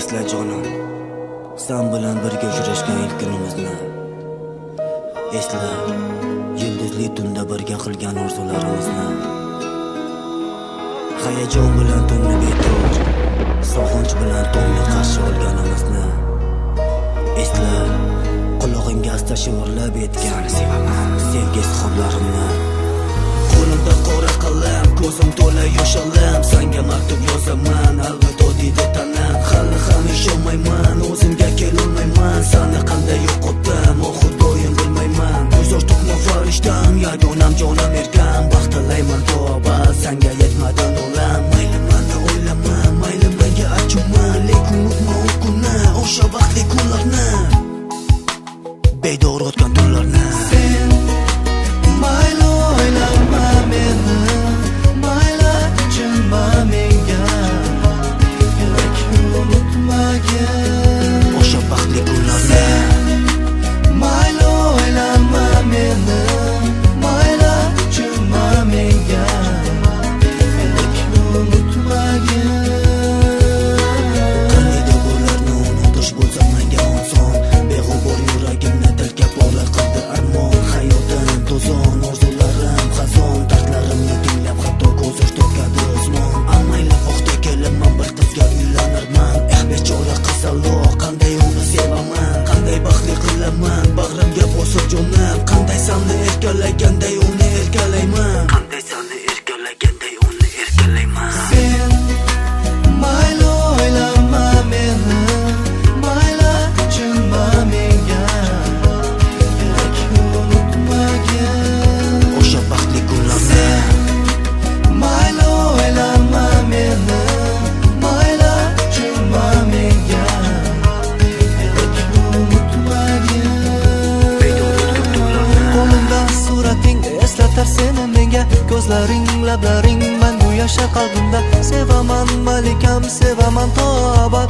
Esla jonim, sen bilan birga uchrashgan ilk kunimizni. Esla, yulduzli tunda birga qilgan orzularimizni. Hayajon bilan tunni betor, sog'inch bilan tongni qarshi olganimizni. Esla, qulog'ingga asta shivirlab aytgan sevgi izhorlarimni. Qo'limda qora qalam, ko'zim to'la yosh olam, senga maktub yozaman, alvido deydi tanam. Hali ham ishonmayman, o'zimga kelolmayman, seni qanday yo'qotdim, o xudoyim bilmayman. Ko'zoch to'qma farishtam, yagonam jonim erkam, baxt tilayman tavba, senga yetmadan olam. Mayli meni o'ylama, mayli menga achuma, lekin unutma u kunni, o'sha baxtli kunlarni, bedor o'tgan tunlarni. Sen mayli o'ylama meni, mayli achinma menga, lekin unutmagin o'sha baxtli kunlarni. Sen mayli o'ylama meni, mayli achinma menga, lekin unutmagin. Qaniydi bularni unutish bo'lsa menga oson, beg'ubor yuragimni tilkab ola qildi armon. Hayotim to'zon, orzularim xazon, dardlarimni tinglab hatto ko'z to'kadi osmon. Amayli vaqtga kelib men bir qizga uylanirman. Bechora qizaloq, qanday uni sevaman, qanday baxtli qilaman, bag'rimga bosib jonim. Qanday seni erkalaganday uni erkalayman, qanday seni erkalaganday uni erkalayman. Sen mayli o'ylama meni, mayli achinma menga, lekin unutmagin O'sha baxtli kunlarni. Sen mayli o'ylama meni, mayli achinma menga, lekin unutmagin. Qo'limda surating eslatar seni menga, ko'zlaring, lablaring mangu yashar qalbimda. Sevaman malikam, sevaman to abad.